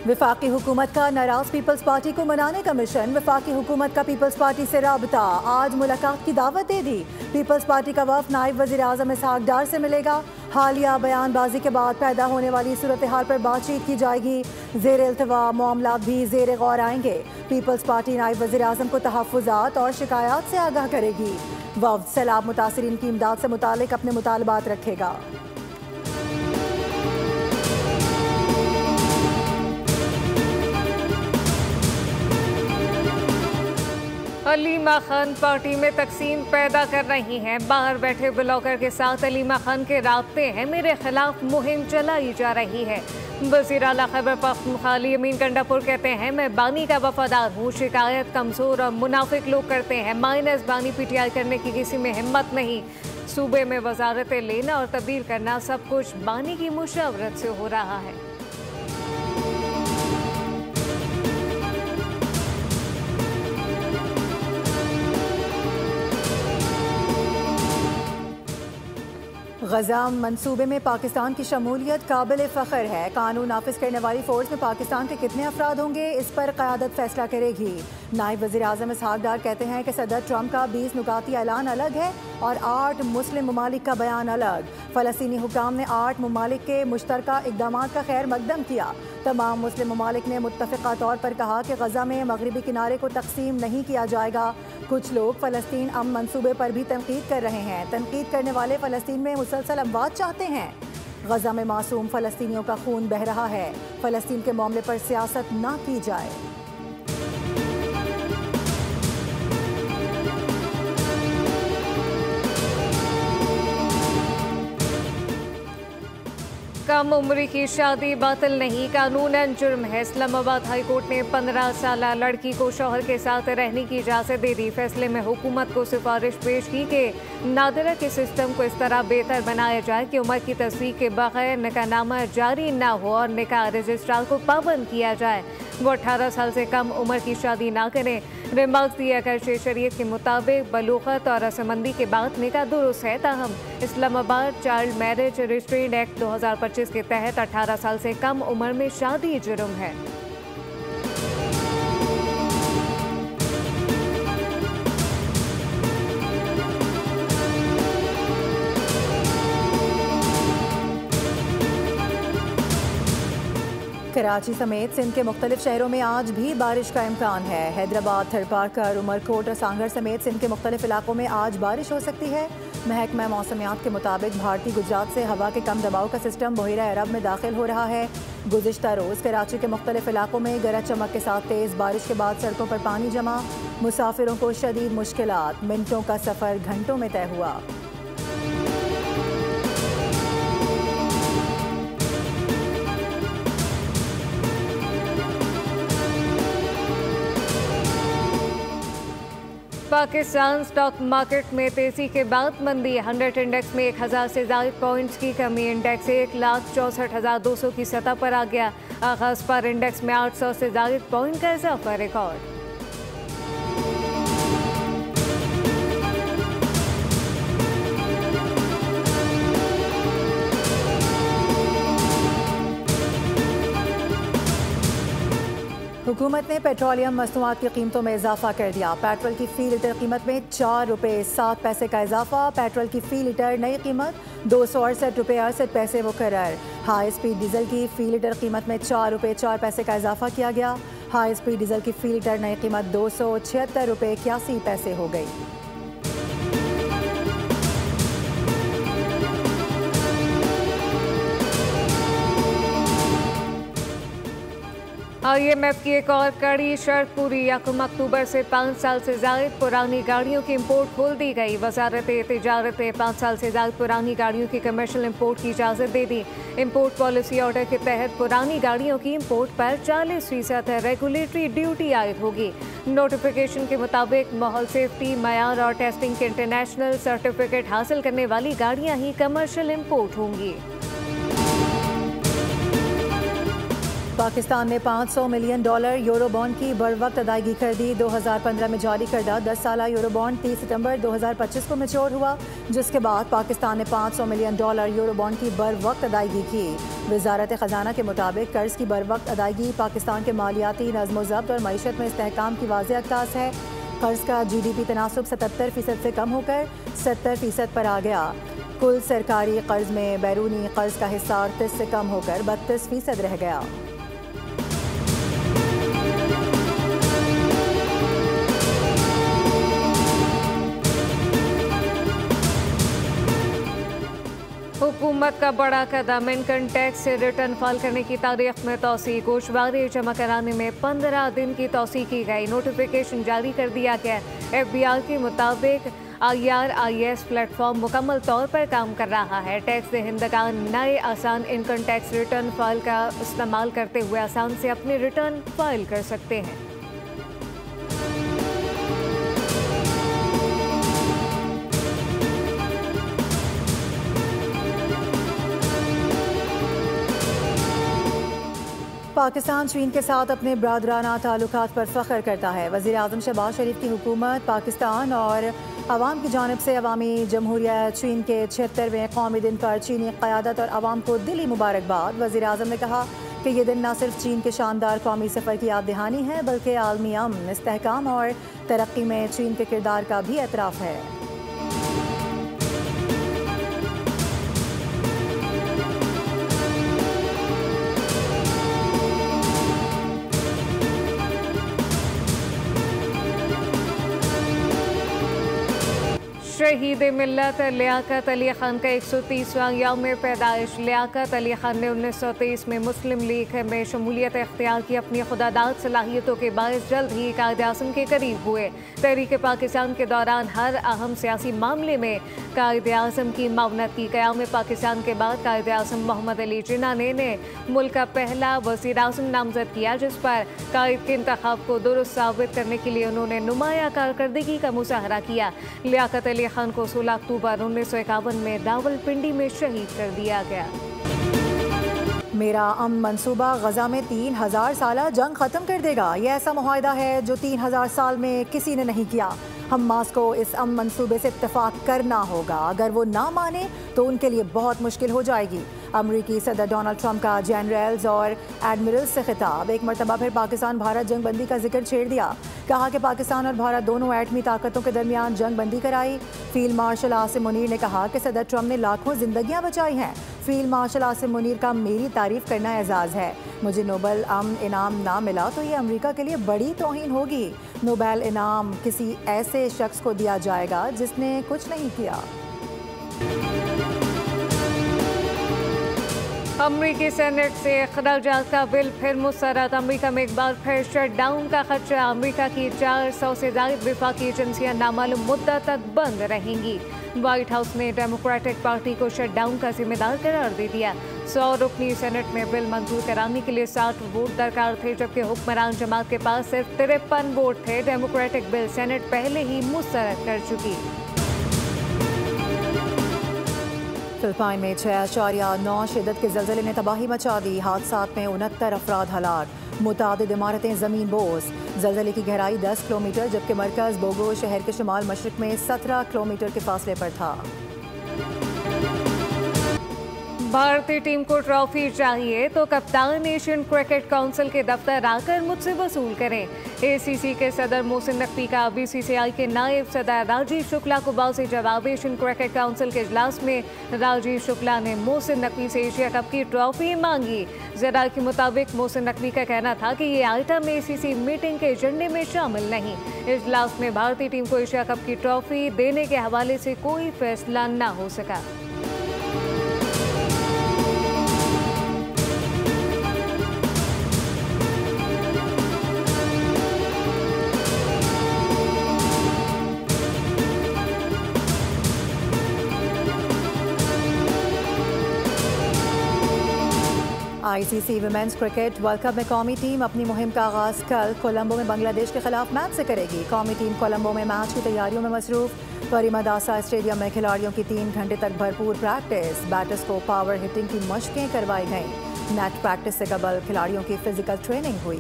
वफाकी हुकूमत का नाराज पीपल्स पार्टी को मनाने का मिशन। वफाकी हुकूमत का पीपल्स पार्टी से राबता, आज मुलाकात की दावत दे दी। पीपल्स पार्टी का वफ़द नायब वज़ीर आज़म इसहाक डार से मिलेगा। हालिया बयानबाजी के बाद पैदा होने वाली सूरत हाल पर बातचीत की जाएगी। ज़ेर इल्तवा मामला भी ज़ेर गौर आएंगे। पीपल्स पार्टी नायब वज़ीर आज़म को तहफ़्फ़ुज़ात और शिकायत से आगाह करेगी। वफ़द सैलाब मुतासरीन की इमदाद से मुतालिक अपने मुतालबात रखेगा। अलीमा खान पार्टी में तकसीम पैदा कर रही हैं। बाहर बैठे ब्लॉगर के साथ अलीमा खान के राब्ते हैं। मेरे खिलाफ मुहिम चलाई जा रही है। वज़ीर आला खैबर पख्तूनख्वा यमीन गंडापुर कहते हैं, मैं बानी का वफादार हूँ। शिकायत कमज़ोर और मुनाफिक लोग करते हैं। माइनस बानी पीटीआई करने की किसी में हिम्मत नहीं। सूबे में वजारतें लेना और तब्दील करना सब कुछ बानी की मुशावरत से हो रहा है। गजा मंसूबे में पाकिस्तान की शमूलियत काबिल फ़ख्र है। कानून नाफिज करने वाली फ़ोर्स में पाकिस्तान के कितने अफराद होंगे, इस पर क़यादत फैसला करेगी। नायब वज़ीर आज़म इसहाक डार कहते हैं कि सदर ट्रंप का 20 नुकाती ऐलान अलग है और 8 मुस्लिम ममालिक का बयान अलग। फ़लस्तीनी हुक्काम ने 8 ममालिक के मुश्तरका इक़दामात का खैर मकदम किया। तमाम मुस्लिम ममालिक ने मुत्तफ़िक़ा तौर पर कहा कि गजा में मगरबी किनारे को तकसीम नहीं किया जाएगा। कुछ लोग फ़लस्तीन अमन मंसूबे पर भी तनकीद कर रहे हैं। तनकीद करने वाले फ़लस्तीन में मुसलसल अमवात चाहते हैं। गजा में मासूम फ़लस्तीनियों का खून बह रहा है। फ़लस्तीन के मामले पर सियासत ना की जाए। कम उम्र की शादी बातिल नहीं, कानूनन जुर्म है। इस्लामाबाद हाई कोर्ट ने 15 साल लड़की को शौहर के साथ रहने की इजाज़त दे दी। फैसले में हुकूमत को सिफारिश पेश की कि नादिरा के सिस्टम को इस तरह बेहतर बनाया जाए कि उम्र की तस्दीक के बगैर निकाहनामा जारी ना हो और निकाह रजिस्ट्रार को पाबंद किया जाए। वो 18 साल से कम उम्र की शादी ना करें। रिमार्क्स दिया अगरचे शरीयत के मुताबिक बलूगत और रसमंदी के बाद निकाह दुरुस्त है, ताहम Islamabad child marriage restraint act 2025 के तहत 18 साल से कम उम्र में शादी जुर्म है। कराची समेत सिंध के मुख्तलिफ शहरों में आज भी बारिश का इम्कान है। हैदराबाद, थरपारकर, उमरकोट और सांगड़ समेत सिंध के मुख्तलिफ इलाकों में आज बारिश हो सकती है। महकमा मौसमियात के मुताबिक भारतीय गुजरात से हवा के कम दबाव का सिस्टम बहिरा अरब में दाखिल हो रहा है। गुज़िश्ता रोज़ कराची के मुख्तलिफ इलाकों में गरज चमक के साथ तेज़ बारिश के बाद सड़कों पर पानी जमा। मुसाफिरों को शदीद मुश्किलात, मिनटों का सफ़र घंटों में तय हुआ। पाकिस्तान स्टॉक मार्केट में तेजी के बाद मंदी। 100 इंडेक्स में 1000 से ज़ायद पॉइंट्स की कमी। इंडेक्स 1,64,200 की सतह पर आ गया। आगाज़ पर इंडेक्स में 800 से ज़ायद पॉइंट का इजाफा रिकॉर्ड। हुकूमत ने पेट्रोलियम मसनूआत की कीमतों में इजाफा कर दिया। पेट्रोल की फ़ी लीटर कीमत में 4 रुपये 7 पैसे का इजाफा। पेट्रोल की फ़ी लीटर नई कीमत 268 रुपये 68 पैसे मुकर्रर। हाई स्पीड डीजल की फ़ी लीटर कीमत में 4 रुपये 4 पैसे का इजाफा किया गया। हाई स्पीड डीजल की फ़ी लीटर नई कीमत 276 रुपये 81 पैसे हो गई। IMF की एक और कड़ी शर्त पूरी। 1 अक्टूबर से 5 साल से ज़ायद पुरानी गाड़ियों की इंपोर्ट खोल दी गई। वज़ारत तिजारत 5 साल से ज़ायद पुरानी गाड़ियों की कमर्शियल इंपोर्ट की इजाज़त दे दी। इंपोर्ट पॉलिसी ऑर्डर के तहत पुरानी गाड़ियों की इंपोर्ट पर 40% रेगुलेटरी ड्यूटी आयद होगी। नोटिफिकेशन के मुताबिक माहौल सेफ्टी, मयार और टेस्टिंग के इंटरनेशनल सर्टिफिकेट हासिल करने वाली गाड़ियाँ ही कमर्शियल इंपोर्ट होंगी। पाकिस्तान ने $500 मिलियन यूरो बॉन्ड की बरवक्त अदायगी कर दी। 2015 में जारी करदा 10 साला यूरो बॉन्ड 30 सितंबर 2025 को मैच्योर हुआ, जिसके बाद पाकिस्तान ने $500 मिलियन यूरो बॉन्ड की बरवक्त अदायगी की। वजारत खजाना के मुताबिक कर्ज की बरवक्त अदायगी पाकिस्तान के मालियाती नज़्म-ओ-ज़ब्त और मईशत में इस्तेहकाम की वाज़ेह अक्कास है। कर्ज का GDP तनासुब 77% से कम होकर 70% पर आ गया। कुल सरकारी कर्ज में बैरूनी कर्ज का हिस्सा 38 से कम होकर 32% रह गया। हुकूमत का बड़ा कदम, इनकम टैक्स से रिटर्न फाइल करने की तारीख में तौसी। गोशवारी जमा कराने में 15 दिन की तौसी की गई। नोटिफिकेशन जारी कर दिया गया। FBI के मुताबिक IRIS प्लेटफॉर्म मुकम्मल तौर पर काम कर रहा है। टैक्स दहिंदगान नए आसान इनकम टैक्स रिटर्न फाइल का इस्तेमाल करते हुए आसान से अपने रिटर्न फाइल कर सकते हैं। पाकिस्तान चीन के साथ अपने बरादराना ताल्लुकात पर फ़ख्र करता है। वज़ीर आज़म शहबाज शरीफ की हुकूमत पाकिस्तान और अवाम की जानिब से अवामी जमहूरिया चीन के 76वें कौमी दिन पर चीनी क़यादत और अवाम को दिली मुबारकबाद। वज़ीर आज़म ने कहा कि ये दिन न सिर्फ चीन के शानदार कौमी सफ़र की याद दहानी है, बल्कि आलमी अमन, इस्तेहकाम और तरक्की में चीन के किरदार का भी एतराफ़ है। शहीद मिल्लत लियाकत अली खान का 130वां यौम पैदाइश। लियाकत अली खान ने 1923 में मुस्लिम लीग में शमूलियत इख्तियार की। अपनी खुदादाद सलाहियतों के बायस जल्द ही कायद-ए-आज़म के करीब हुए। तहरीक पाकिस्तान के दौरान हर अहम सियासी मामले में कायद-ए-आज़म की मावनत की। क़याम पाकिस्तान के बाद कायद-ए-आज़म मोहम्मद अली जिन्ना ने मुल्क का पहला वज़ीर आज़म नामज़द किया, जिस पर कायद के इंतखाब को दुरुस्त साबित करने के लिए उन्होंने नुमाया कारकर्दगी का मुजाहरा किया। लियाकत अली खान को 16 अक्टूबर 1951 में रावलपिंडी में शहीद कर दिया गया। मेरा अमन मंसूबा गजा में 3000 साला जंग खत्म कर देगा। यह ऐसा मुआहदा है जो 3000 साल में किसी ने नहीं किया। हमास को इस अमन मंसूबे से इत्तेफाक करना होगा। अगर वो ना माने तो उनके लिए बहुत मुश्किल हो जाएगी। अमरीकी सदर डोनाल्ड ट्रंप का जनरल्स और एडमिरल्स से खिताब। एक मरतबा फिर पाकिस्तान भारत जंग बंदी का जिक्र छेड़ दिया। कहा कि पाकिस्तान और भारत दोनों एटमी ताकतों के दरमियान जंग बंदी कराई। फील्ड मार्शल आसिम मुनीर ने कहा कि सदर ट्रंप ने लाखों जिंदगियां बचाई हैं। फील्ड मार्शल आसिम मुनीर का मेरी तारीफ करना एजाज़ है। मुझे नोबेल अमन इनाम ना मिला तो ये अमेरिका के लिए बड़ी तौहीन होगी। नोबेल इनाम किसी ऐसे शख्स को दिया जाएगा जिसने कुछ नहीं किया। अमरीकी सेनेट से अखराजात का बिल फिर मुस्तरद। अमरीका में एक बार फिर शटडाउन का खदशा। अमरीका की 400 से ज़ायद विफाकी एजेंसियां नामालूम मुद्दत तक बंद रहेंगी। व्हाइट हाउस ने डेमोक्रेटिक पार्टी को शटडाउन का जिम्मेदार करार दे दिया। 100 रुकनी सेनेट में बिल मंजूर कराने के लिए 60 वोट दरकार थे, जबकि हुक्मरान जमात के पास सिर्फ 53 वोट थे। डेमोक्रेटिक बिल सेनेट पहले ही मुस्तरद कर चुकी। फिलिपाइन में 6.9 शिद्दत के ज़लज़ले ने तबाही मचा दी। हादसात में 69 अफराद हलाक। मुतादिद इमारतें ज़मीन बोस। ज़लज़ले की गहराई 10 किलोमीटर, जबकि मरकज़ बोगो शहर के शुमाल मशरक़ में 17 किलोमीटर के फासले पर था। भारतीय टीम को ट्रॉफी चाहिए तो कप्तान एशियन क्रिकेट काउंसिल के दफ्तर आकर मुझसे वसूल करें। ACC के सदर मोहसिन नकवी का BCCI के नायब सदर राजीव शुक्ला को बाज़ी जवाब। एशियन क्रिकेट काउंसिल के इजलास में राजीव शुक्ला ने मोहसिन नकवी से एशिया कप की ट्रॉफी मांगी। ज़राए के मुताबिक मोहसिन नकवी का कहना था कि ये आइटम ACC मीटिंग के एजेंडे में शामिल नहीं। इजलास में भारतीय टीम को एशिया कप की ट्रॉफी देने के हवाले से कोई फैसला न हो सका। ICC women's cricket world cup में कौमी टीम अपनी मुहिम का आगाज कल कोलंबो में बांग्लादेश के खिलाफ मैच से करेगी। कौमी टीम कोलंबो में मैच की तैयारियों में मसरूफ। परिमदासा स्टेडियम में खिलाड़ियों की 3 घंटे तक भरपूर प्रैक्टिस। बैटर्स को पावर हिटिंग की मशकें करवाई गईं। मैच प्रैक्टिस से कबल खिलाड़ियों की फिजिकल ट्रेनिंग हुई।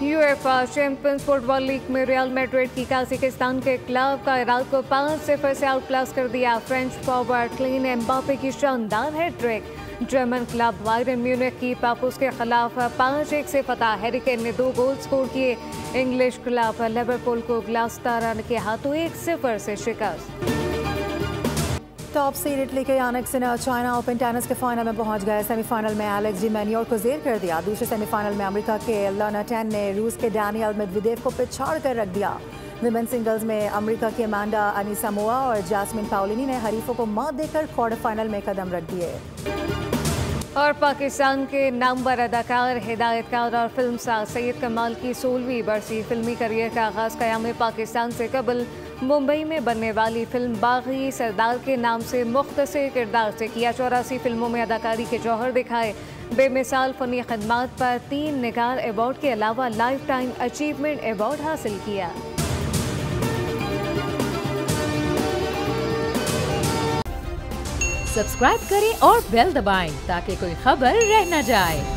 यूएफा चैंपियंस फुटबॉल लीग में रियल मैड्रिड की काजाकिस्तान के क्लब का इराक को 5-0 से आउटक्लास कर दिया। फ्रेंच फॉरवर्ड क्लीन एम्बापे की शानदार हैट्रिक। जर्मन क्लब बायरन म्यूनिख की पापुस के खिलाफ 5-1 से फतह। हैरी केन ने 2 गोल स्कोर किए। इंग्लिश क्लब लिवरपूल को ग्लासतारा के हाथों 1-0 से शिकस्त। टॉप सीड इटली के Jannik Sinner China Open tennis के फाइनल में पहुंच गए। सेमीफाइनल में एलेक्स डी मैन्योर को जेर कर दिया। दूसरे सेमीफाइनल में अमेरिका के लर्ना टेन ने रूस के डैनियल मेदवेदेव को पिछाड़ कर रख दिया। विमेन सिंगल्स में अमेरिका की अमांडा अनिसामोआ और जैस्मिन पाउलिनी ने हरीफों को मात देकर क्वार्टर फाइनल में कदम रख दिए। और पाकिस्तान के नामवर अदाकार, हिदायतकार और फिल्मसाज सैयद कमाल की 16वीं बरसी फिल्मी करियर का आगाज क़याम पाकिस्तान से कबल मुंबई में बनने वाली फिल्म बागी सरदार के नाम से मुख्तसर किरदार से किया। 84 फिल्मों में अदाकारी के जौहर दिखाए। बेमिसाल फनी खदमात पर 3 निगार अवार्ड के अलावा लाइफ टाइम अचीवमेंट अवार्ड हासिल किया। सब्सक्राइब करें और बेल दबाएं ताकि कोई खबर रह न जाए।